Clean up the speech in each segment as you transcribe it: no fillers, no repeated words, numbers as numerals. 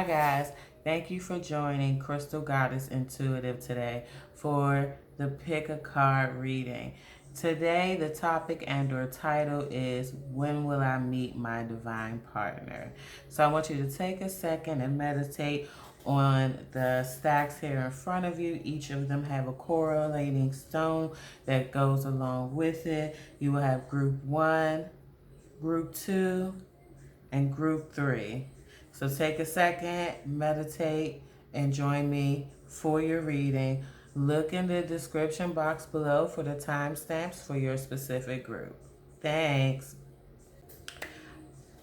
Hi guys, thank you for joining Crystal Goddess Intuitive today for the Pick a Card reading. Today the topic and or title is When Will I Meet My Divine Partner? So I want you to take a second and meditate on the stacks here in front of you. Each of them have a correlating stone that goes along with it. You will have group 1, group 2, and group 3. So take a second, meditate, and join me for your reading. Look in the description box below for the timestamps for your specific group. Thanks.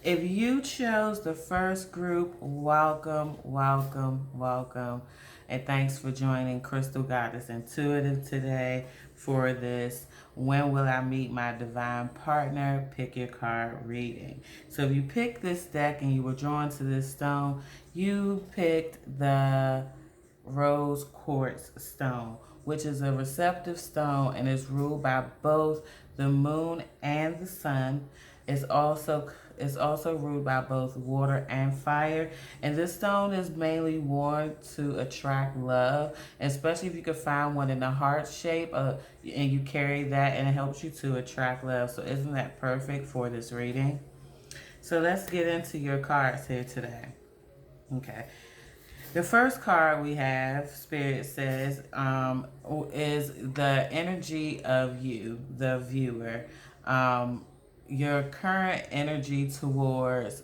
If you chose the first group, welcome, welcome, welcome. And thanks for joining Crystal Goddess Intuitive today for this When Will I Meet My Divine Partner? Pick your card reading. So if you picked this deck and you were drawn to this stone, you picked the rose quartz stone, which is a receptive stone and is ruled by both the moon and the sun. It's also ruled by both water and fire. And this stone is mainly worn to attract love, especially if you could find one in the heart shape and you carry that and it helps you to attract love. So isn't that perfect for this reading? So let's get into your cards here today. Okay. The first card we have, Spirit says, is the energy of you, the viewer. Your current energy towards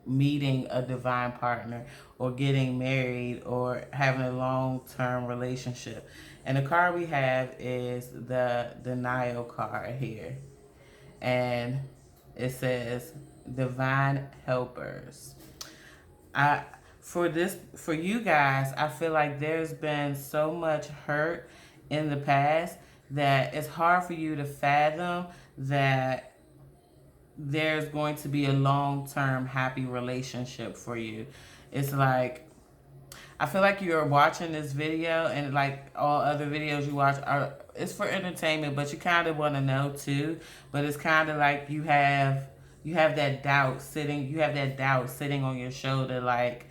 meeting a divine partner or getting married or having a long-term relationship. And the card we have is the denial card here. And it says divine helpers. I for you guys, I feel like there's been so much hurt in the past that it's hard for you to fathom that there's going to be a long-term happy relationship for you. It's like I feel like you're watching this video and like all other videos you watch are it's for entertainment, but you kind of want to know too. But it's kind of like you have that doubt sitting on your shoulder like,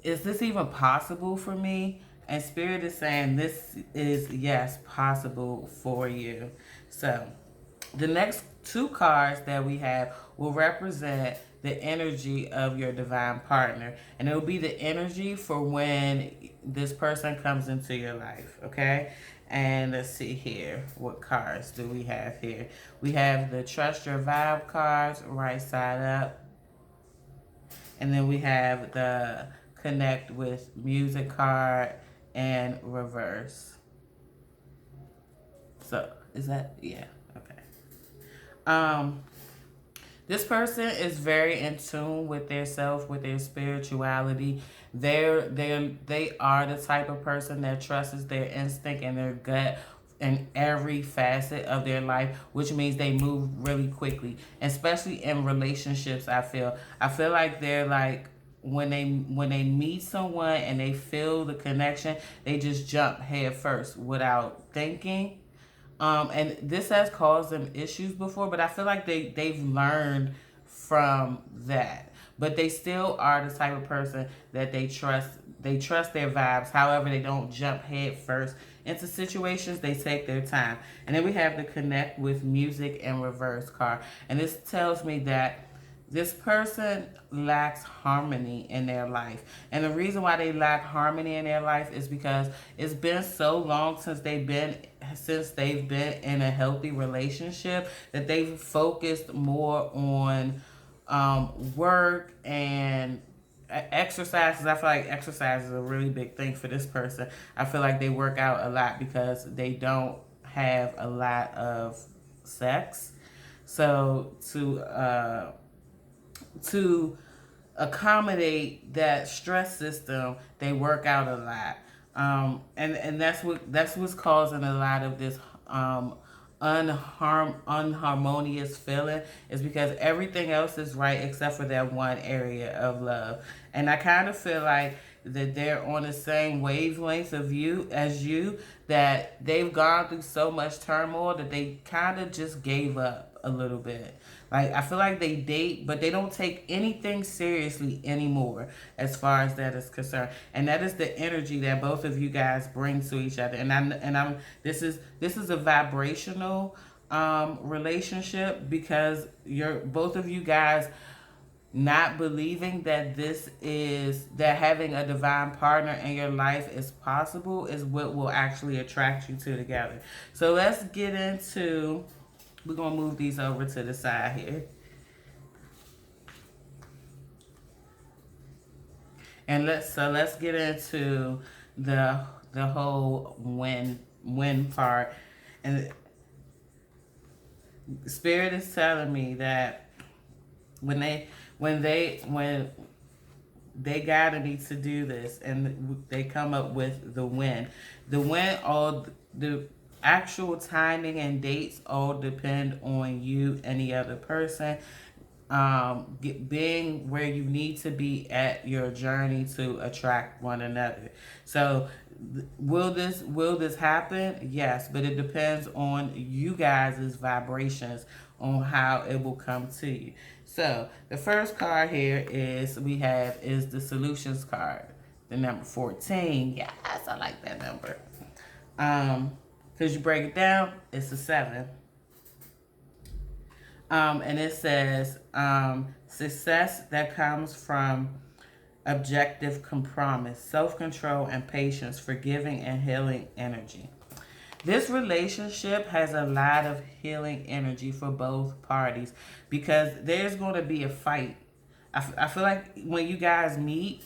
is this even possible for me? And Spirit is saying this is, yes, possible for you. So the next two cards that we have will represent the energy of your divine partner. And it will be the energy for when this person comes into your life, okay? And let's see here. What cards do we have here? We have the Trust Your Vibe cards, right side up. And then we have the Connect with Music card and reverse. So, is that, yeah, okay. This person is very in tune with their self, with their spirituality. They are the type of person that trusts their instinct and their gut in every facet of their life, which means they move really quickly, especially in relationships. I feel like they're like when they meet someone and they feel the connection, they just jump head first without thinking. And this has caused them issues before, but I feel like they've learned from that. But they still are the type of person that they trust. They trust their vibes. However, they don't jump head first into situations. They take their time. And then we have the Connect with Music and Reverse card. And this tells me that this person lacks harmony in their life. And the reason why they lack harmony in their life is because it's been so long since they've been in a healthy relationship that they've focused more on work and exercises. I feel like exercise is a really big thing for this person. I feel like they work out a lot because they don't have a lot of sex. So to accommodate that stress system, they work out a lot. And that's what's causing a lot of this unharmonious feeling, is because everything else is right except for that one area of love. And I kind of feel like that they're on the same wavelength of you as you, that they've gone through so much turmoil that they kind of just gave up a little bit. Like, I feel like they date, but they don't take anything seriously anymore as far as that is concerned. And that is the energy that both of you guys bring to each other. And I'm this is a vibrational relationship, because you're both of you guys not believing that having a divine partner in your life is possible is what will actually attract you two together. So let's get into, we're gonna move these over to the side here. And let's get into the whole win part. And Spirit is telling me that when they guided me to do this, and they come up with the win. All the actual timing and dates all depend on you and the other person, being where you need to be at your journey to attract one another. So will this happen? Yes, but it depends on you guys' vibrations on how it will come to you. So the first card here is the solutions card, the number 14. Yes, I like that number. Because you break it down, it's a 7. And it says success that comes from objective compromise, self-control and patience, forgiving and healing energy. This relationship has a lot of healing energy for both parties, because there's going to be a fight. I feel like when you guys meet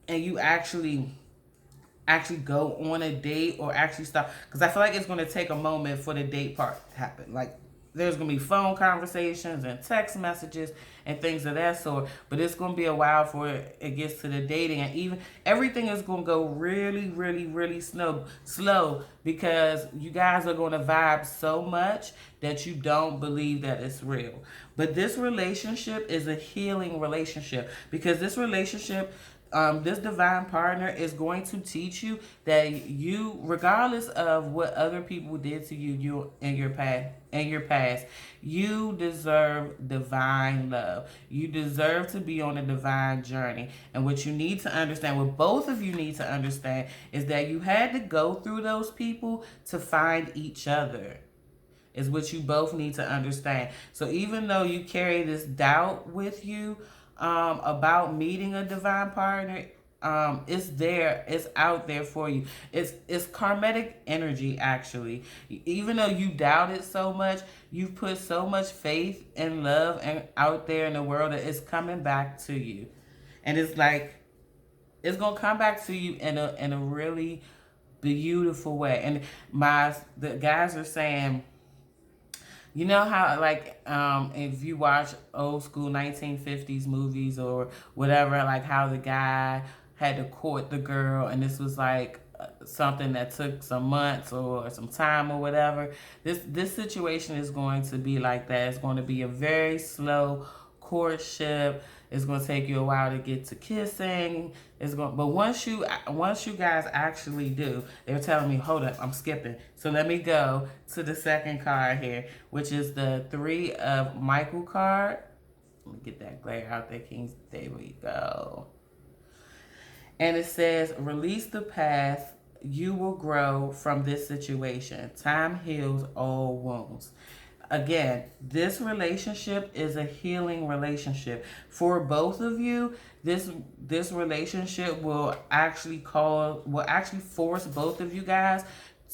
and you actually go on a date, or actually start, because I feel like it's going to take a moment for the date part to happen. Like, there's going to be phone conversations and text messages and things of that sort, but it's going to be a while before it gets to the dating, and even everything is going to go really, really, really slow, because you guys are going to vibe so much that you don't believe that it's real. But this relationship is a healing relationship, because this relationship, this divine partner is going to teach you that you, regardless of what other people did to you in your past, you deserve divine love. You deserve to be on a divine journey. And what you need to understand, what both of you need to understand, is that you had to go through those people to find each other. Is what you both need to understand. So even though you carry this doubt with you, about meeting a divine partner, it's there, it's out there for you. It's karmatic energy, actually. Even though you doubt it so much, you've put so much faith and love and out there in the world, that it's coming back to you. And it's like, it's gonna come back to you in a really beautiful way. And the guys are saying, you know how, like, if you watch old school 1950s movies or whatever, like how the guy had to court the girl, and this was like something that took some months or some time or whatever. This situation is going to be like that. It's going to be a very slow courtship. It's going to take you a while to get to kissing. But once you guys actually do, they're telling me, hold up, I'm skipping. So let me go to the second card here, which is the 3 of Michael card. Let me get that glare out there, Kings. There we go. And it says, release the past. You will grow from this situation. Time heals all wounds. Again, this relationship is a healing relationship for both of you. This relationship will actually force both of you guys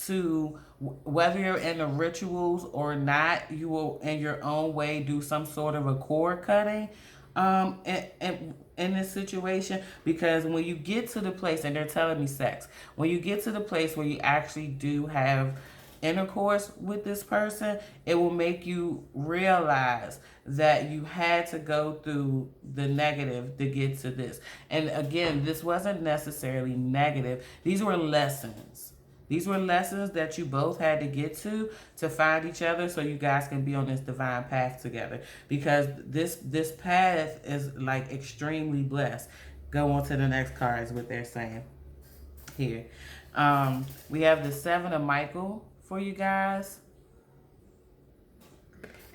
to, whether you're in the rituals or not, you will in your own way do some sort of a cord cutting in this situation. Because when you get to the place, and they're telling me sex, when you get to the place where you actually do have intercourse with this person, it will make you realize that you had to go through the negative to get to this. And again, this wasn't necessarily negative. These were lessons. These were lessons that you both had to get to find each other, so you guys can be on this divine path together. Because this path is like extremely blessed. Go on to the next card is what they're saying here. We have the 7 of Michael for you guys.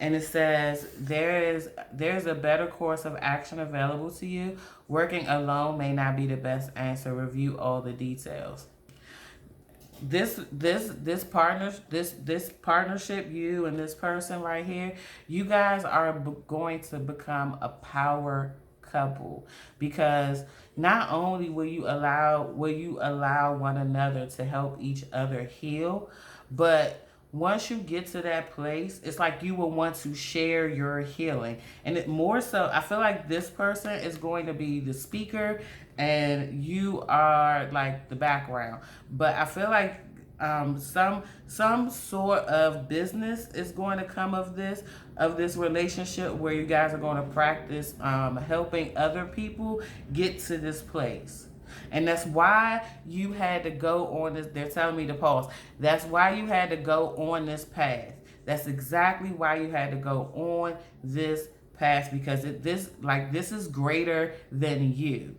And it says there's a better course of action available to you. Working alone may not be the best answer. Review all the details. This partnership, you and this person right here, you guys are going to become a power couple, because not only will you allow one another to help each other heal, but once you get to that place, it's like you will want to share your healing. And it more so, I feel like this person is going to be the speaker and you are like the background. But I feel like some sort of business is going to come of this relationship, where you guys are going to practice helping other people get to this place. And that's why you had to go on this. They're telling me to pause. That's why you had to go on this path. That's exactly why you had to go on this path, because this is greater than you.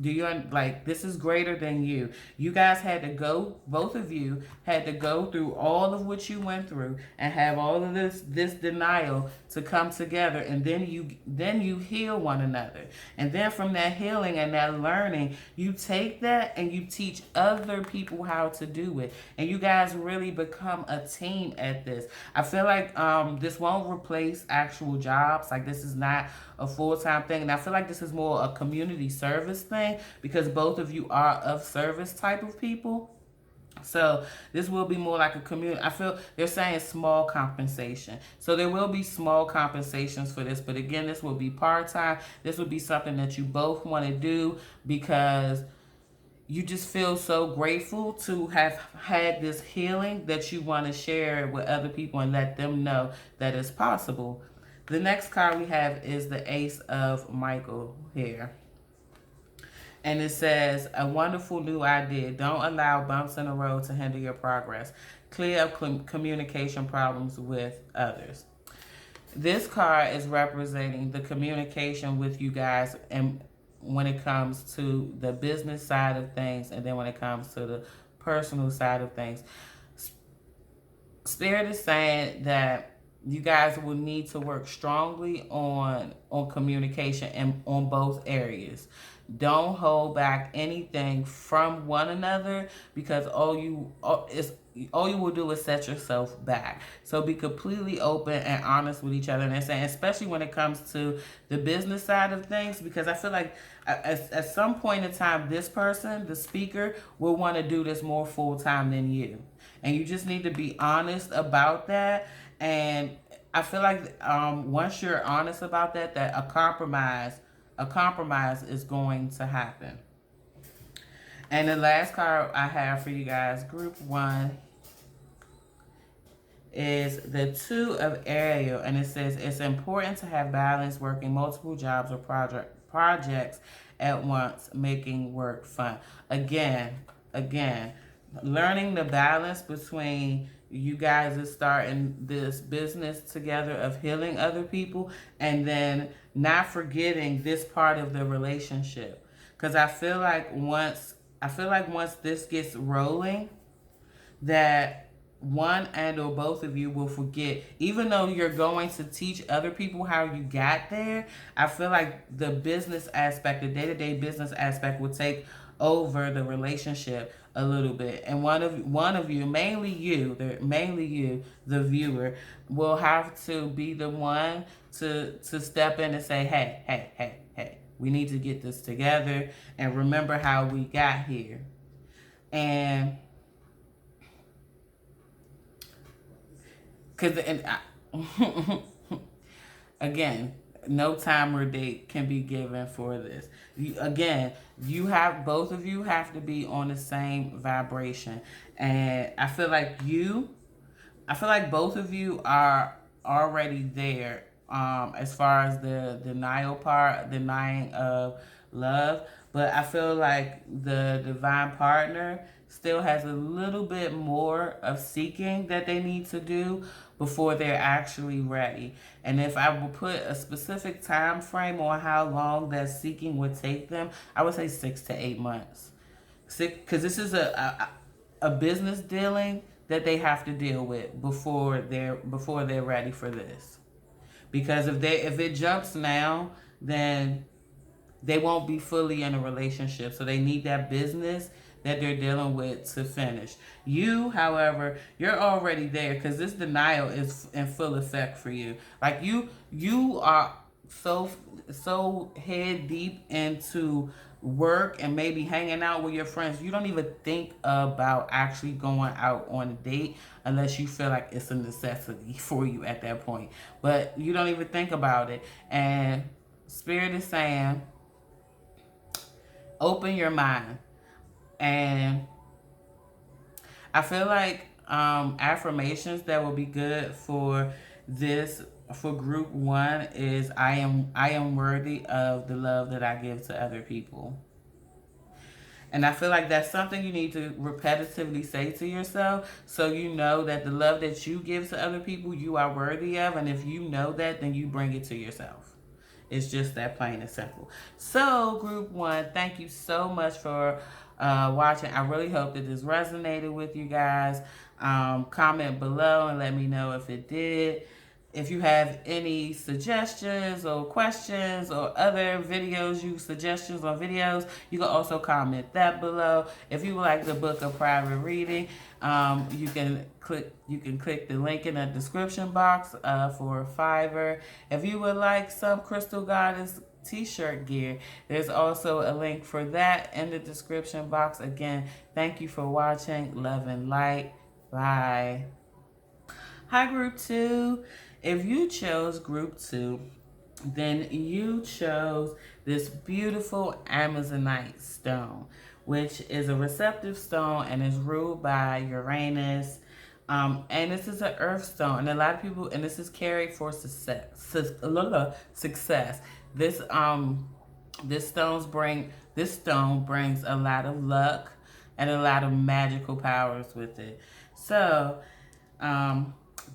Do you like, this is greater than you? You guys had to go, both of you had to go through all of what you went through and have all of this denial to come together, and then you heal one another. And then from that healing and that learning, you take that and you teach other people how to do it. And you guys really become a team at this. I feel like this won't replace actual jobs. Like, this is not a full-time thing, and I feel like this is more a community service thing, because both of you are of service type of people. So this will be more like a community. I feel they're saying small compensation. So there will be small compensations for this, but again, this will be part-time. This will be something that you both want to do because you just feel so grateful to have had this healing that you want to share it with other people and let them know that it's possible. The next card we have is the Ace of Michael here. And it says, a wonderful new idea. Don't allow bumps in the road to hinder your progress. Clear up communication problems with others. This card is representing the communication with you guys, and when it comes to the business side of things, and then when it comes to the personal side of things. Spirit is saying that you guys will need to work strongly on communication and on both areas. Don't hold back anything from one another, because all you will do is set yourself back. So be completely open and honest with each other. And they're saying, especially when it comes to the business side of things, because I feel like at some point in time, this person, the speaker, will want to do this more full time than you. And you just need to be honest about that. And I feel like once you're honest about that, that a compromise is going to happen. And the last card I have for you guys, group 1, is the 2 of Ariel, and it says it's important to have balance working multiple jobs or projects at once, making work fun. Again, learning the balance between you guys is starting this business together of healing other people, and then not forgetting this part of the relationship. Because I feel like once this gets rolling, that one and or both of you will forget, even though you're going to teach other people how you got there. I feel like the business aspect, the day-to-day business aspect, will take over the relationship a little bit, and one of you, mainly you, the viewer, will have to be the one to step in and say, hey, we need to get this together and remember how we got here. And again, no time or date can be given for this. Both of you have to be on the same vibration. And I feel like both of you are already there, as far as the denying of love. But I feel like the divine partner still has a little bit more of seeking that they need to do before they're actually ready. And if I would put a specific time frame on how long that seeking would take them, I would say 6 to 8 months. Because this is a business dealing that they have to deal with before they're ready for this. Because if it jumps now, then they won't be fully in a relationship. So they need that business that they're dealing with to finish. You, however, you're already there because this denial is in full effect for you. Like you are so head deep into work and maybe hanging out with your friends. You don't even think about actually going out on a date unless you feel like it's a necessity for you at that point. But you don't even think about it. And Spirit is saying, open your mind. And I feel like affirmations that will be good for this for group one is I am worthy of the love that I give to other people. And I feel like that's something you need to repetitively say to yourself so you know that the love that you give to other people you are worthy of, and if you know that, then you bring it to yourself. It's just that plain and simple. So, group one, thank you so much for watching. I really hope that this resonated with you guys. Comment below and let me know if it did. If you have any suggestions or questions or other suggestions on videos, you can also comment that below. If you would like the book of private reading, you can click the link in the description box for Fiverr. If you would like some Crystal Goddess t-shirt gear, there's also a link for that in the description box. Again, thank you for watching. Love and light. Bye. Hi, group two. If you chose group two, then you chose this beautiful Amazonite stone, which is a receptive stone and is ruled by Uranus. And this is an earth stone, and a lot of people, and this is carried for success. Success. This stone brings a lot of luck and a lot of magical powers with it. So,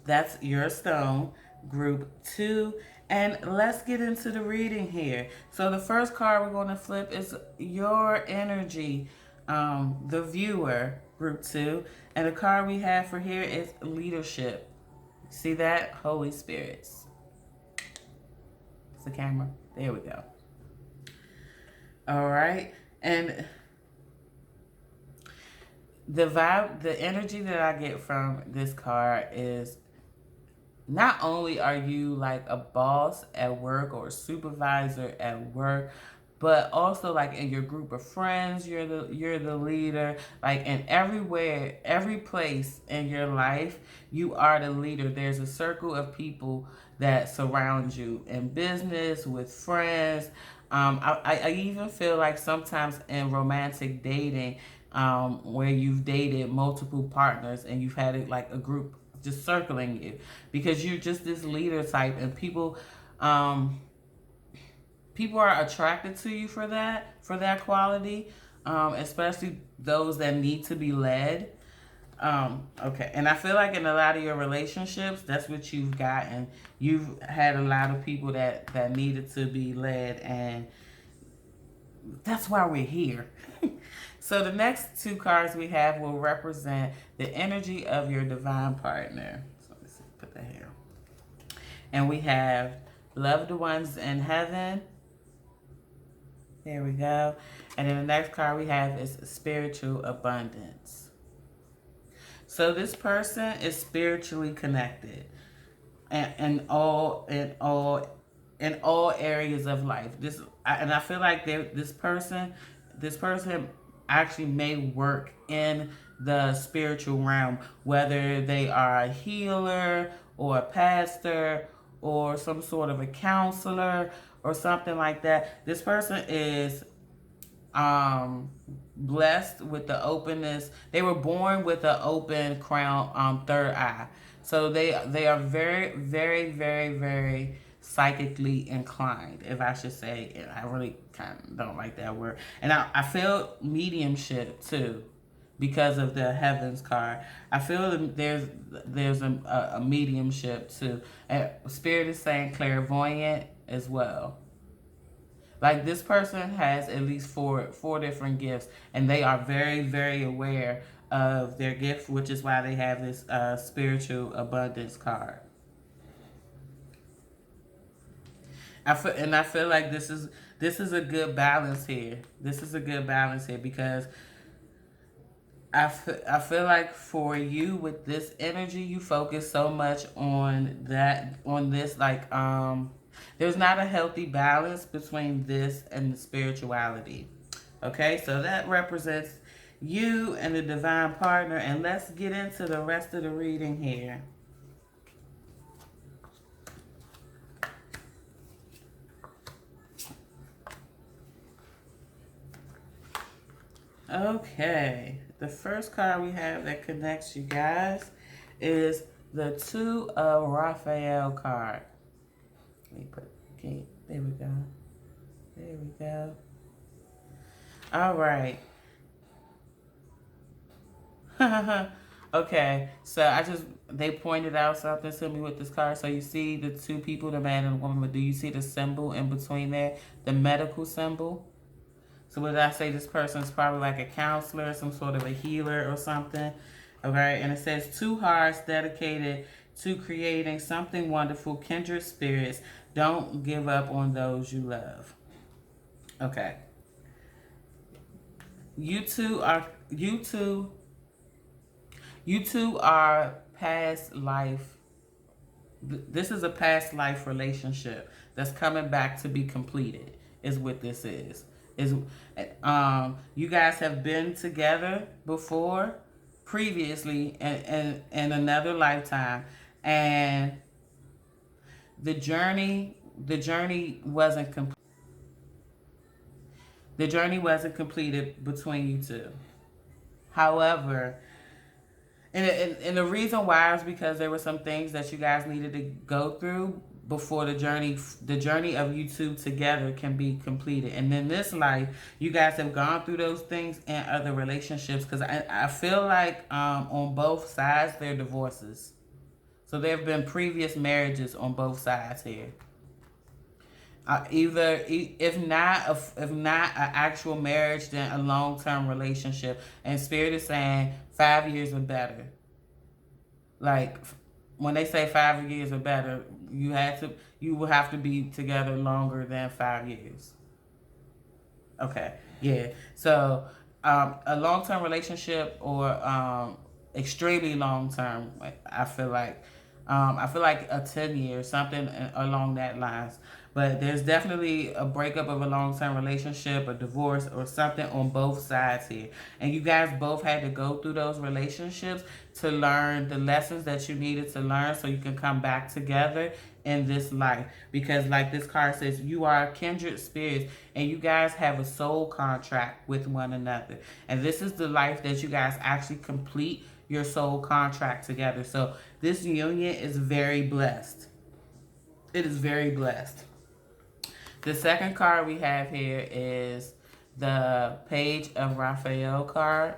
that's your stone, group two. And let's get into the reading here. So the first card we're going to flip is your energy, the viewer, group two. And the card we have for here is leadership. See that? Holy Spirits. It's the camera. There we go. All right. And the vibe, the energy that I get from this card is not only are you like a boss at work or a supervisor at work, but also like in your group of friends, you're the leader. Like in every place in your life, you are the leader. There's a circle of people that surround you in business, with friends. I even feel like sometimes in romantic dating, where you've dated multiple partners and you've had like a group just circling you because you're just this leader type, and people are attracted to you for that quality, especially those that need to be led. Okay, and I feel like in a lot of your relationships, that's what you've gotten. You've had a lot of people that needed to be led, and that's why we're here. So the next two cards we have will represent the energy of your divine partner. So let's put that here. And we have loved ones in heaven. There we go. And then the next card we have is spiritual abundance. So this person is spiritually connected in all areas of life. And I feel like this person actually may work in the spiritual realm, whether they are a healer or a pastor or some sort of a counselor or something like that. This person is blessed with the openness. They were born with an open crown, third eye. So they are very, very, very, very psychically inclined, if I should say. And I really kind of don't like that word. And I feel mediumship too, because of the heavens card. I feel that there's a mediumship too. And Spirit is saying clairvoyant as well. Like this person has at least four different gifts, and they are very, very aware of their gift, which is why they have this spiritual abundance card. I feel like this is a good balance here. This is a good balance here because I feel like for you with this energy, you focus so much on this there's not a healthy balance between this and the spirituality. Okay, so that represents you and the divine partner, and let's get into the rest of the reading here. Okay, the first card we have that connects you guys is the Two of Raphael card. Let me put, okay, there we go. There we go. All right. Okay, so they pointed out something to me with this card. So you see the two people, the man and the woman, but do you see the symbol in between there? The medical symbol? So what did I say? This person is probably like a counselor, some sort of a healer or something. Okay, and it says two hearts dedicated to creating something wonderful, kindred spirits. Don't give up on those you love. Okay. You two are past life. This is a past life relationship that's coming back to be completed. Is what this is. Is you guys have been together before, previously, in another lifetime, and the journey wasn't complete. The journey wasn't completed between you two. However, and the reason why is because there were some things that you guys needed to go through before the journey of you two together can be completed. And in this life, you guys have gone through those things in other relationships because I feel like on both sides there are divorces. So there have been previous marriages on both sides here. If not an actual marriage, then a long-term relationship. And Spirit is saying 5 years or better. Like when they say 5 years or better, you will have to be together longer than 5 years. Okay, yeah. So a long-term relationship or extremely long-term, I feel like a 10 year something along that lines. But there's definitely a breakup of a long-term relationship, a divorce, or something on both sides here. And you guys both had to go through those relationships to learn the lessons that you needed to learn so you can come back together in this life. Because like this card says, you are kindred spirits and you guys have a soul contract with one another. And this is the life that you guys actually complete your soul contract together. So this union is very blessed. It is very blessed. The second card we have here is the Page of Raphael card.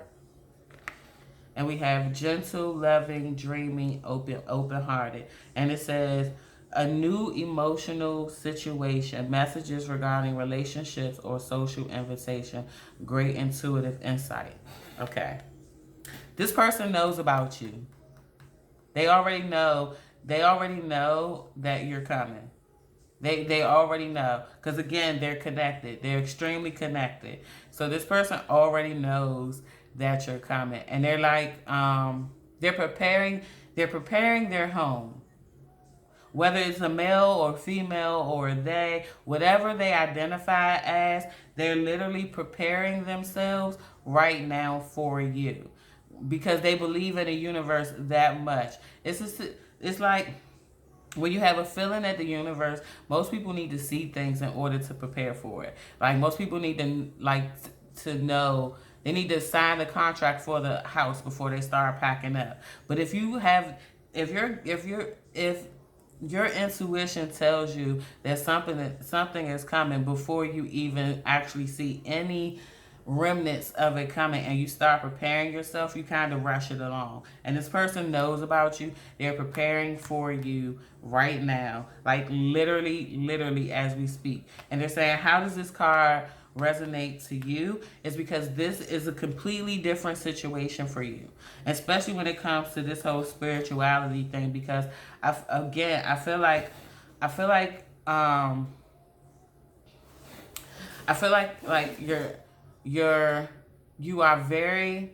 And we have gentle, loving, dreaming, open-hearted. And it says, a new emotional situation, messages regarding relationships or social invitation, great intuitive insight. Okay. This person knows about you. They already know that you're coming. They already know. Because again, they're connected. They're extremely connected. So this person already knows that you're coming. And they're like, they're preparing their home. Whether it's a male or female or they, whatever they identify as, they're literally preparing themselves right now for you. Because they believe in the universe that much. It's like when you have a feeling at the universe, most people need to see things in order to prepare for it. Like most people need to know, they need to sign the contract for the house before they start packing up. But if your intuition tells you that something is coming before you even actually see any remnants of it coming and you start preparing yourself, you kind of rush it along. And this person knows about you. They're preparing for you right now, like literally as we speak. And they're saying, how does this card resonate to you? Is because this is a completely different situation for you, especially when it comes to this whole spirituality thing. Because I feel like I feel like you are very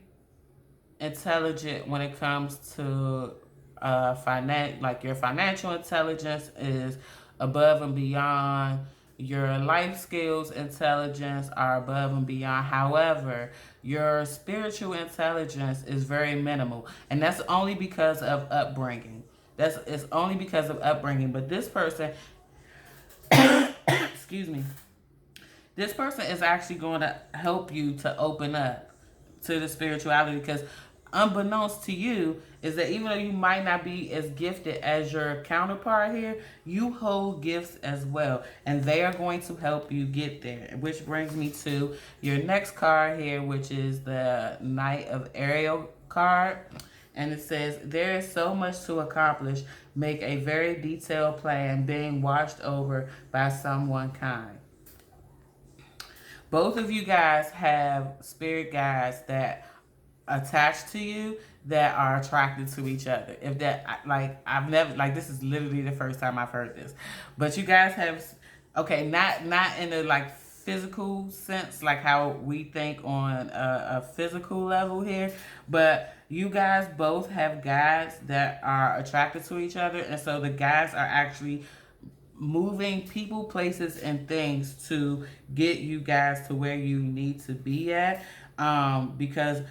intelligent when it comes to like your financial intelligence is above and beyond. Your life skills intelligence are above and beyond. However, your spiritual intelligence is very minimal, and that's only because of upbringing. It's only because of upbringing. But this person, excuse me, this person is actually going to help you to open up to the spirituality, because unbeknownst to you is that even though you might not be as gifted as your counterpart here, you hold gifts as well, and they are going to help you get there. Which brings me to your next card here, which is the Knight of Ariel card. And it says, there is so much to accomplish. Make a very detailed plan, being watched over by someone kind. Both of you guys have spirit guides that attached to you that are attracted to each other. If that, like, I've never, like, this is literally the first time I've heard this, but you guys have, okay, not in a like physical sense, like how we think on a physical level here, but you guys both have guides that are attracted to each other, and so the guides are actually moving people, places, and things to get you guys to where you need to be at, because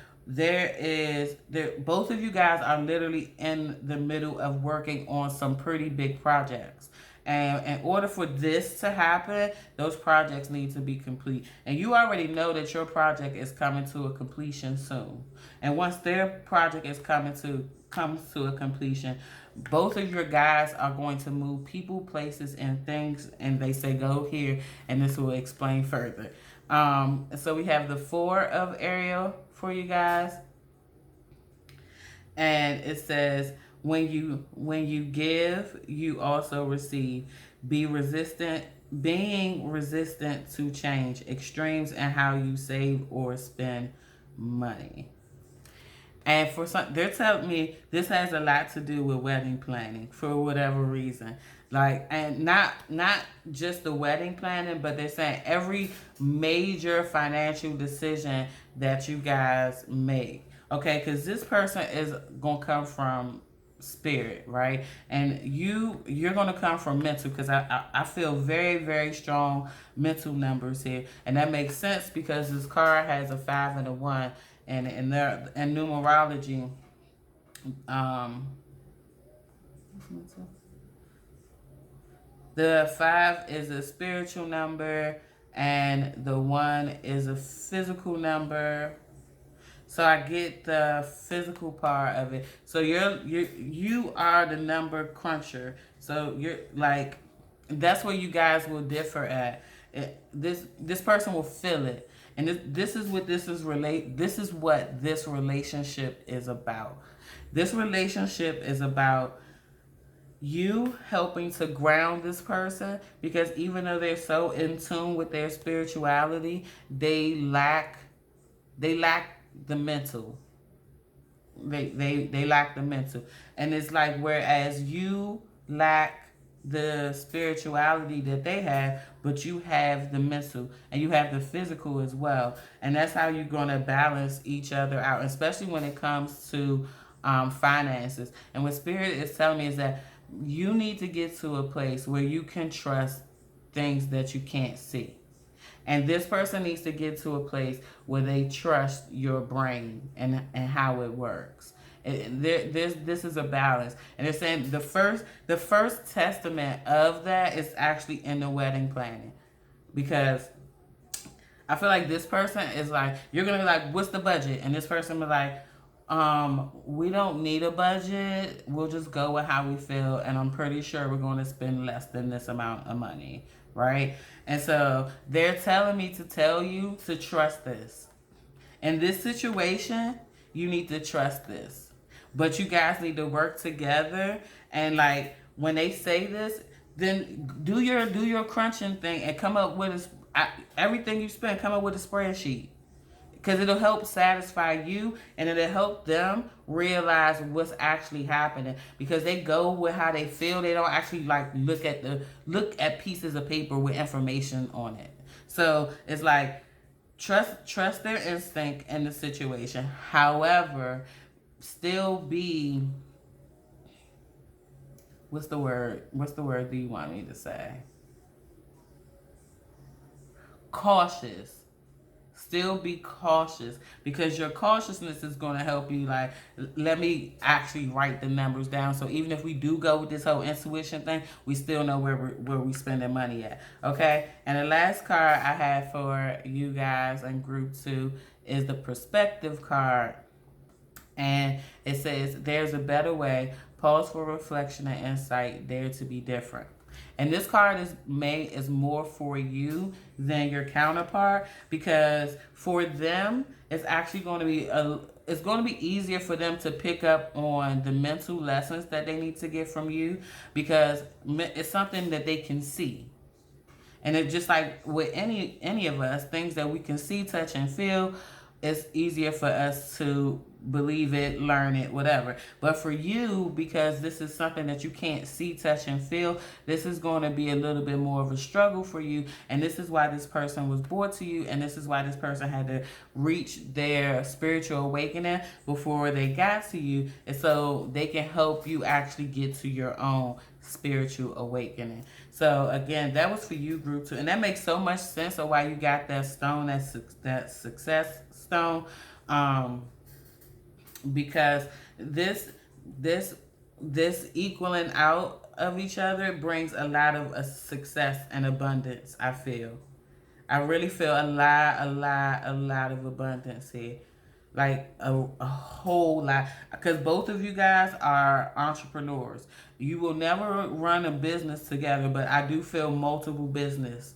both of you guys are literally in the middle of working on some pretty big projects. And in order for this to happen, those projects need to be complete. And you already know that your project is coming to a completion soon. And once their project is comes to a completion, both of your guys are going to move people, places, and things, and they say go here, and this will explain further. So we have the Four of Ariel for you guys, and it says, when you give, you also receive. Being resistant to change, extremes in how you save or spend money. And for some, they're telling me this has a lot to do with wedding planning for whatever reason. Like, and not just the wedding planning, but they're saying every major financial decision that you guys make. Okay, because this person is gonna come from spirit, right? And you're gonna come from mental, because I feel very, very strong mental numbers here, and that makes sense because this card has a 5 and a 1. And in numerology, the 5 is a spiritual number, and the 1 is a physical number. So I get the physical part of it. So you are the number cruncher. So you're like, that's where you guys will differ at. This person will feel it. And this is what this relationship is about. This relationship is about you helping to ground this person, because even though they're so in tune with their spirituality, they lack the mental. They lack the mental. And it's like, whereas you lack the spirituality that they have, but you have the mental and you have the physical as well. And that's how you're going to balance each other out, especially when it comes to finances. And what Spirit is telling me is that you need to get to a place where you can trust things that you can't see. And this person needs to get to a place where they trust your brain and how it works. This is a balance, and they're saying the first testament of that is actually in the wedding planning, because I feel like this person is like, you're gonna be like, what's the budget? And this person be like, we don't need a budget. We'll just go with how we feel, and I'm pretty sure we're going to spend less than this amount of money, right? And so they're telling me to tell you to trust this. In this situation, you need to trust this. But you guys need to work together, and like when they say this, then do your crunching thing and come up with everything you spend. Come up with a spreadsheet, because it'll help satisfy you, and it'll help them realize what's actually happening, because they go with how they feel. They don't actually like look at pieces of paper with information on it. So it's like trust their instinct in the situation. However, still be, what's the word? What's the word do you want me to say? Cautious. Still be cautious, because your cautiousness is going to help you. Like, let me actually write the numbers down, so even if we do go with this whole intuition thing, we still know where we spending money at. Okay. And the last card I have for you guys in group 2 is the perspective card. And it says, there's a better way. Pause for reflection and insight. Dare to be different. And this card is more for you than your counterpart, because for them it's actually going to be it's going to be easier for them to pick up on the mental lessons that they need to get from you, because it's something that they can see. And it's just like with any of us, things that we can see, touch, and feel, it's easier for us to believe it, learn it, whatever. But for you, because this is something that you can't see, touch, and feel, this is going to be a little bit more of a struggle for you. And this is why this person was brought to you, and this is why this person had to reach their spiritual awakening before they got to you, and so they can help you actually get to your own spiritual awakening. So again, that was for you, group 2, and that makes so much sense of why you got that stone, that success stone, because this equaling out of each other brings a lot of success and abundance. I really feel a lot of abundance here. Like a whole lot. Because both of you guys are entrepreneurs. You will never run a business together, but I do feel multiple businesses.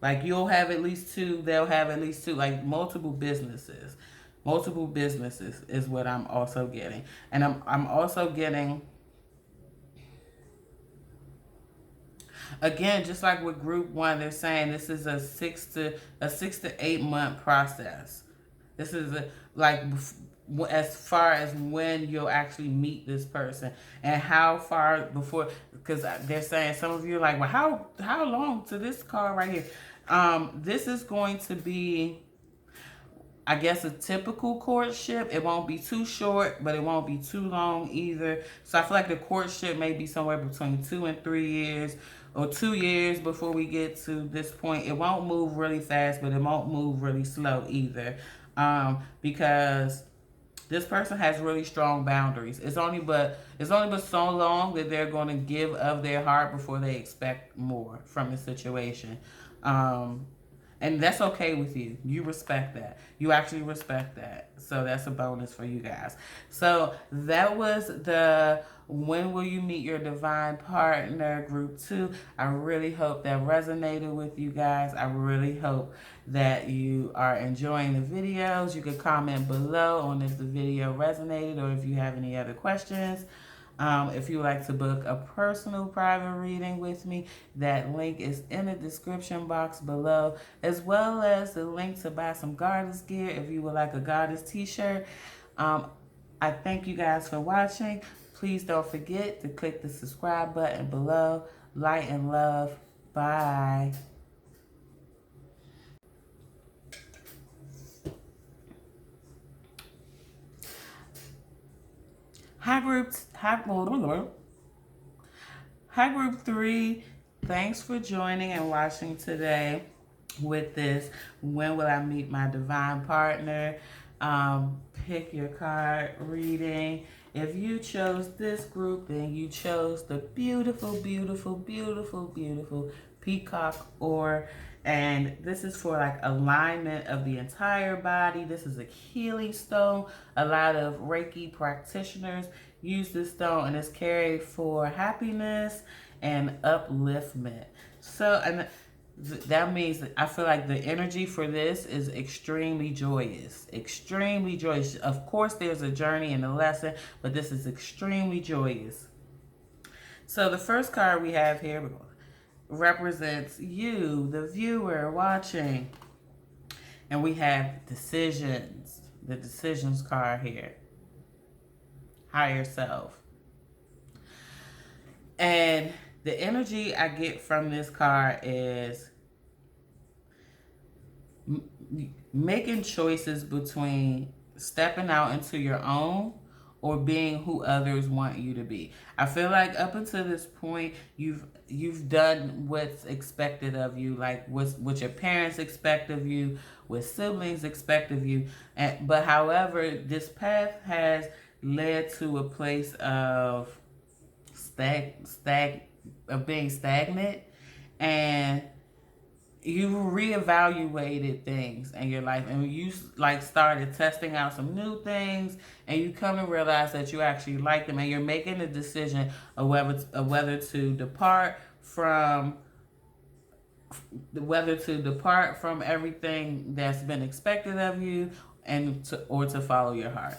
Like you'll have at least 2, they'll have at least 2. Like multiple businesses. Multiple businesses is what I'm also getting. And I'm also getting, again, just like with group 1, they're saying this is a 6 to 8 month process. This is as far as when you'll actually meet this person, and how far before, because they're saying, some of you are like, well, how long to this card right here? This is going to be, I guess, a typical courtship. It won't be too short, but it won't be too long either. So I feel like the courtship may be somewhere between 2 and 3 years, or 2 years before we get to this point. It won't move really fast, but it won't move really slow either, because this person has really strong boundaries. It's only but so long that they're going to give of their heart before they expect more from the situation. And that's okay with you. You respect that. You actually respect that. So that's a bonus for you guys. So that was the When Will You Meet Your Divine Partner group 2. I really hope that resonated with you guys. I really hope that you are enjoying the videos. You can comment below on if the video resonated, or if you have any other questions. If you would like to book a personal private reading with me, that link is in the description box below, as well as the link to buy some goddess gear if you would like a goddess t-shirt. I thank you guys for watching. Please don't forget to click the subscribe button below. Light and love. Bye. Hi group 3. Thanks for joining and watching today with this When Will I Meet My Divine Partner pick your card reading. If you chose this group, then you chose the beautiful peacock ore. And this is for like alignment of the entire body. This is a healing stone. A lot of Reiki practitioners use this stone, and it's carried for happiness and upliftment. So, and that means that I feel like the energy for this is extremely joyous. Extremely joyous. Of course, there's a journey and a lesson, but this is extremely joyous. So the first card we have here represents you, the viewer watching. And we have decisions. The decisions card here. Higher self. And the energy I get from this card is making choices between stepping out into your own or being who others want you to be. I feel like up until this point, you've done what's expected of you, like what your parents expect of you, what siblings expect of you. But however, this path has led to a place of being stagnant, and you reevaluated things in your life, and you like started testing out some new things, and you come to realize that you actually like them, and you're making a decision of whether to depart from everything that's been expected of you, or to follow your heart.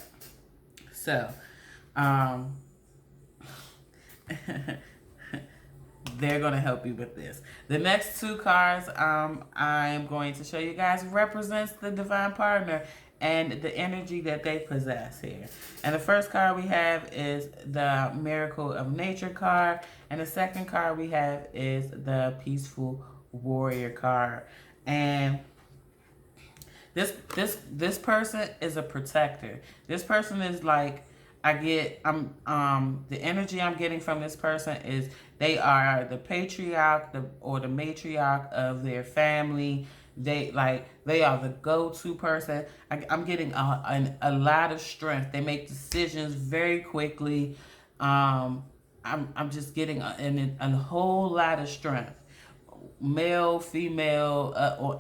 So um they're going to help you with this. The next two cards I'm going to show you guys represents the divine partner and the energy that they possess here. And the first card we have is the Miracle of Nature card, and the second card we have is the Peaceful Warrior card. And this person is a protector. This person is like, the energy I'm getting from this person is they are the patriarch or the matriarch of their family. They are the go-to person. I'm getting a lot of strength. They make decisions very quickly. I'm just getting a whole lot of strength. Male, female, or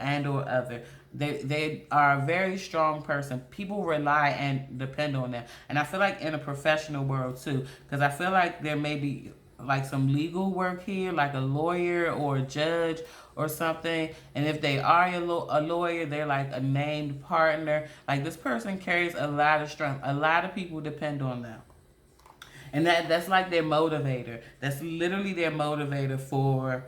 other. They are a very strong person. People rely and depend on them. And I feel like in a professional world too, because I feel like there may be like some legal work here, like a lawyer or a judge or something. And if they are a lawyer, they're like a named partner. Like, this person carries a lot of strength. A lot of people depend on them. And that's like their motivator. That's literally their motivator for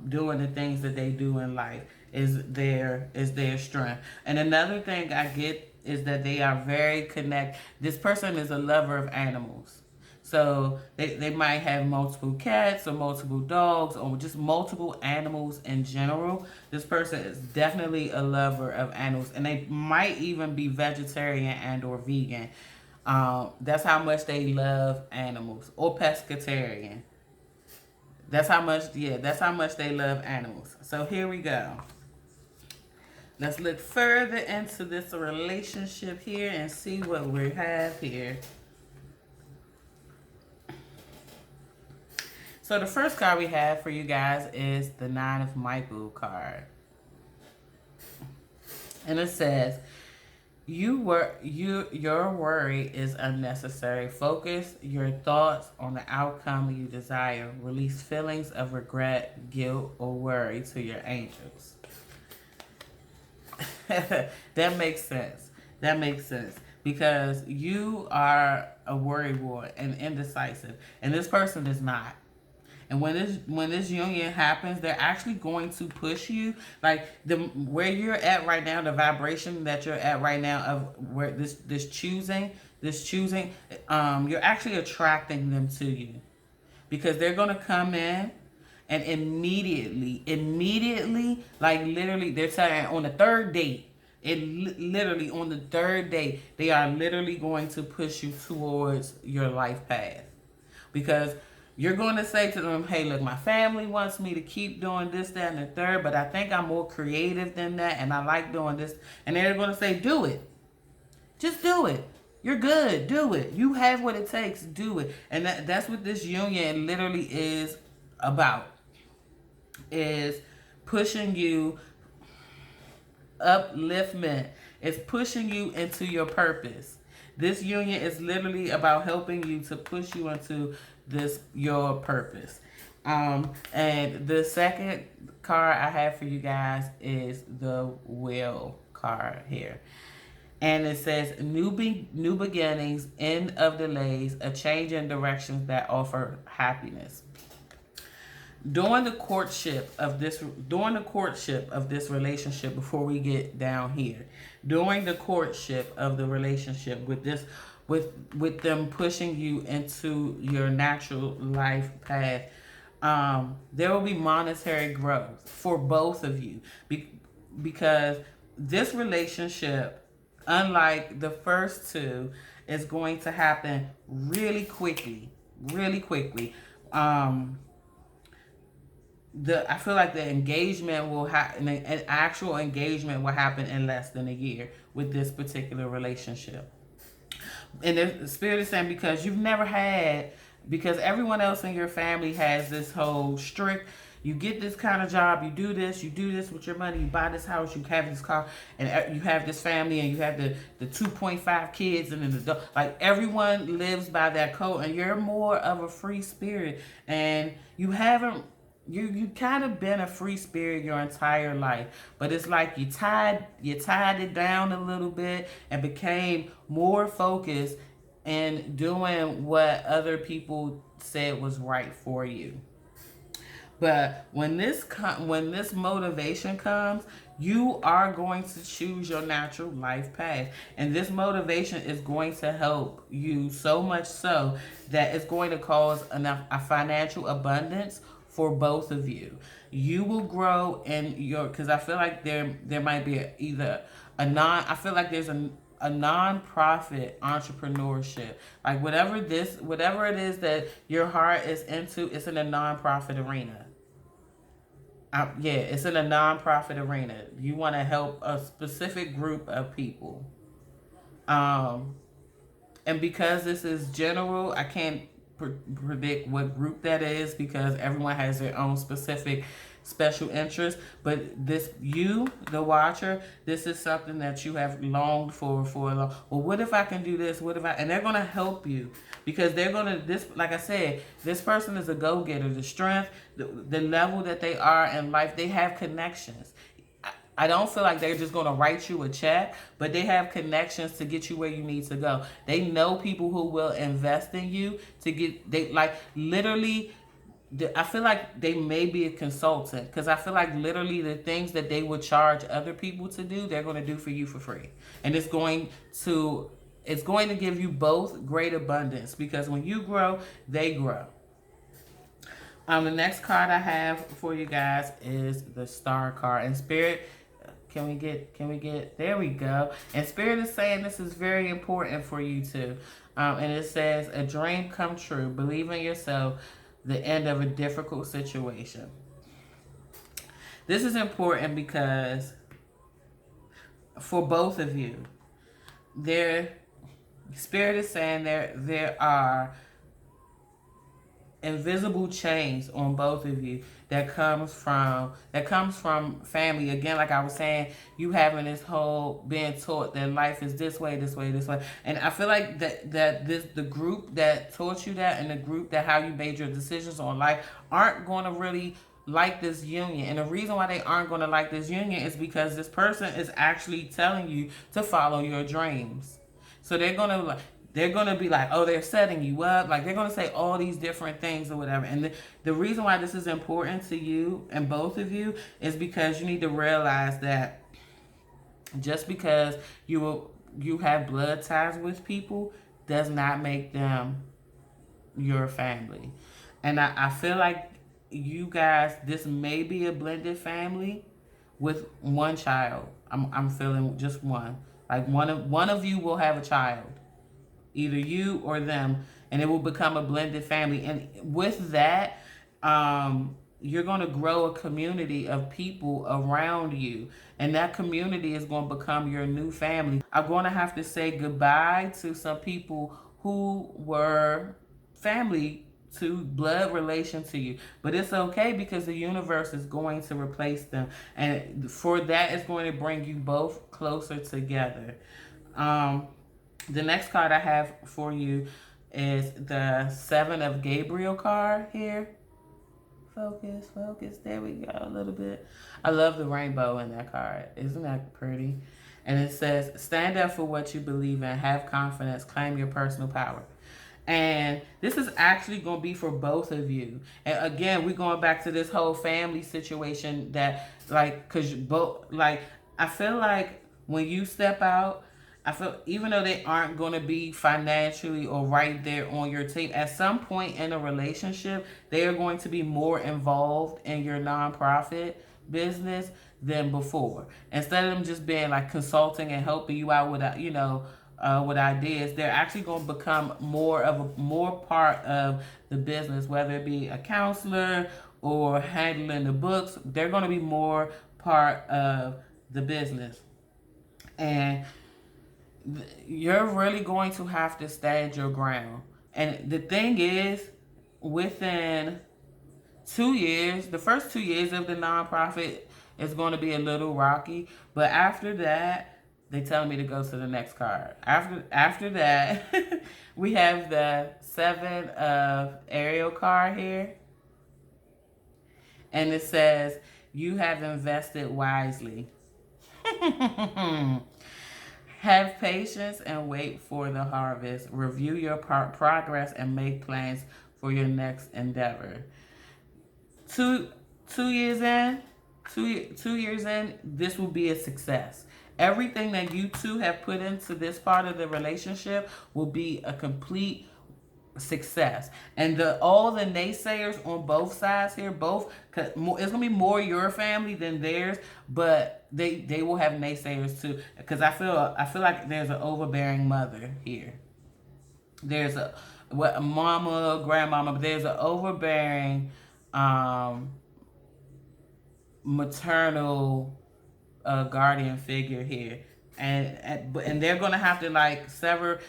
doing the things that they do in life, is their strength. And another thing I get is that they are very connected. This person is a lover of animals. So they might have multiple cats or multiple dogs or just multiple animals in general. This person is definitely a lover of animals, and they might even be vegetarian and or vegan. That's how much they love animals, or pescatarian. That's how much they love animals. So here we go. Let's look further into this relationship here and see what we have here. So the first card we have for you guys is the Nine of Michael card. And it says, your worry is unnecessary. Focus your thoughts on the outcome you desire. Release feelings of regret, guilt, or worry to your angels. That makes sense. Because you are a worrywart and indecisive, and this person is not. And when this union happens, they're actually going to push you. Like, where you're at right now, the vibration that you're at right now of where this choosing, you're actually attracting them to you, because they're gonna come in and immediately, like literally, they're telling on the third date. Literally on the third day, they are literally going to push you towards your life path, because you're going to say to them, hey, look, my family wants me to keep doing this, that, and the third, but I think I'm more creative than that, and I like doing this. And they're going to say, do it. Just do it. You're good. Do it. You have what it takes. Do it. And that's what this union literally is about, is pushing you, upliftment. It's pushing you into your purpose. This union is literally about helping you to push you into your purpose. And the second card I have for you guys is the Wheel card here. And it says, new beginnings, end of delays, a change in directions that offer happiness. During the courtship of this relationship, before we get down here, during the courtship of the relationship with this, with them pushing you into your natural life path, there will be monetary growth for both of you. because this relationship, unlike the first two, is going to happen really quickly, really quickly. Um, I feel like the engagement will happen, an actual engagement will happen in less than a year with this particular relationship. And the spirit is saying because you've never had, because everyone else in your family has this whole strict, you get this kind of job, you do this with your money, you buy this house, you have this car, and you have this family, and you have the 2.5 kids, and then like everyone lives by that code, and you're more of a free spirit, and you haven't, you kind of been a free spirit your entire life, but it's like you tied it down a little bit and became more focused in doing what other people said was right for you. But when this motivation comes, you are going to choose your natural life path, and this motivation is going to help you so much so that it's going to cause enough a financial abundance for both of you. You will grow in your, because I feel like there might be either a non. I feel like there's a non-profit entrepreneurship, like whatever it is that your heart is into, it's in a non-profit arena. Yeah, it's in a non-profit arena. You want to help a specific group of people. Um, and because this is general, I can't predict what group that is because everyone has their own specific special interest. But this, you, the watcher, this is something that you have longed for a long. Well, what if I can do this? What if I? And they're gonna help you because they're gonna this. Like I said, this person is a go getter. The strength, the level that they are in life, they have connections. I don't feel like they're just going to write you a check, but they have connections to get you where you need to go. They know people who will invest in you to get, they like literally, I feel like they may be a consultant because I feel like literally the things that they would charge other people to do, they're going to do for you for free. And it's going to give you both great abundance because when you grow, they grow. The next card I have for you guys is the Star card. And Spirit, can we get, there we go. And Spirit is saying this is very important for you too. And it says, a dream come true. Believe in yourself. The end of a difficult situation. This is important because for both of you, Spirit is saying there are invisible chains on both of you that comes from family. Again, like I was saying, you having this whole being taught that life is this way, this way, this way. And I feel like that this the group that taught you that and the group that how you made your decisions on life aren't going to really like this union. And the reason why they aren't going to like this union is because this person is actually telling you to follow your dreams. So they're gonna be like, oh, they're setting you up. Like they're gonna say all these different things or whatever. And the reason why this is important to you and both of you is because you need to realize that just because you have blood ties with people does not make them your family. And I feel like you guys, this may be a blended family with one child. I'm feeling just one. Like one of you will have a child, either you or them, and it will become a blended family. And with that, you're going to grow a community of people around you, and that community is going to become your new family. I'm going to have to say goodbye to some people who were family to blood relation to you, but it's okay because the universe is going to replace them, and for that it's going to bring you both closer together. The next card I have for you is the Seven of Gabriel card here. Focus. There we go, a little bit. I love the rainbow in that card. Isn't that pretty? And it says, stand up for what you believe in, have confidence, claim your personal power. And this is actually going to be for both of you. And again, we're going back to this whole family situation that, like, because both, like, I feel like when you step out, I feel even though they aren't going to be financially or right there on your team, at some point in a relationship, they are going to be more involved in your nonprofit business than before. Instead of them just being like consulting and helping you out with, with ideas, they're actually going to become more part of the business, whether it be a counselor or handling the books. They're going to be more part of the business. And you're really going to have to stand your ground. And the thing is, within 2 years, the first 2 years of the nonprofit is going to be a little rocky, but after that, they tell me to go to the next card. After that, we have the 7 of Ariel card here, and it says, "You have invested wisely." Have patience and wait for the harvest. Review your progress and make plans for your next endeavor. Two years in, 2 years in, this will be a success. Everything that you two have put into this part of the relationship will be a complete success. And all the naysayers on both sides here, it's gonna be more your family than theirs, but they will have naysayers too. Because I feel like there's an overbearing mother here. There's a mama, grandmama, but there's an overbearing maternal guardian figure here, and they're gonna have to like sever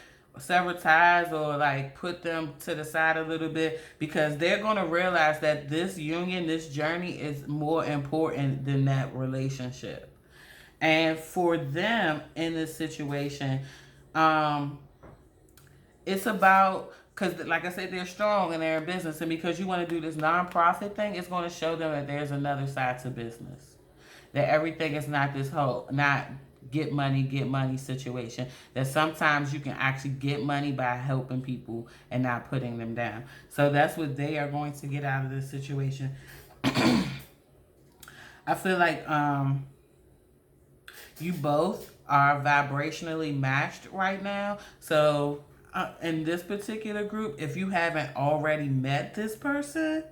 ties or like put them to the side a little bit, because they're gonna realize that this union, this journey is more important than that relationship. And for them in this situation, it's about, because like I said, they're strong and they're in business, and because you want to do this nonprofit thing, it's going to show them that there's another side to business, that everything is not this whole not get money situation, that sometimes you can actually get money by helping people and not putting them down. So that's what they are going to get out of this situation. I feel like you both are vibrationally matched right now. So in this particular group, if you haven't already met this person,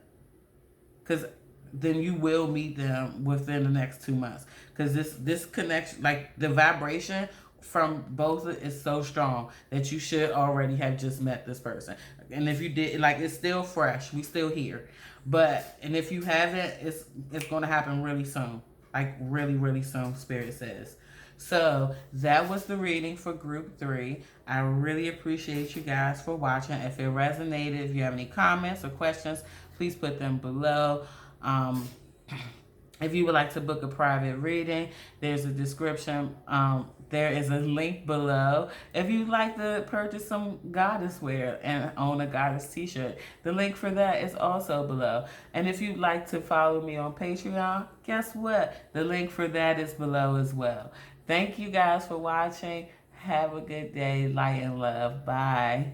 because then you will meet them within the next 2 months, because this connection, like the vibration from both is so strong that you should already have just met this person. And if you did, like, it's still fresh, we still here. And if you haven't, it's going to happen really soon, like really soon, Spirit says. So that was the reading for group 3. I really appreciate you guys for watching. If it resonated, if you have any comments or questions, please put them below. If you would like to book a private reading, there's a description. There is a link below. If you'd like to purchase some goddess wear and own a goddess t-shirt, the link for that is also below. And if you'd like to follow me on Patreon, guess what? The link for that is below as well. Thank you guys for watching. Have a good day. Light and love. Bye.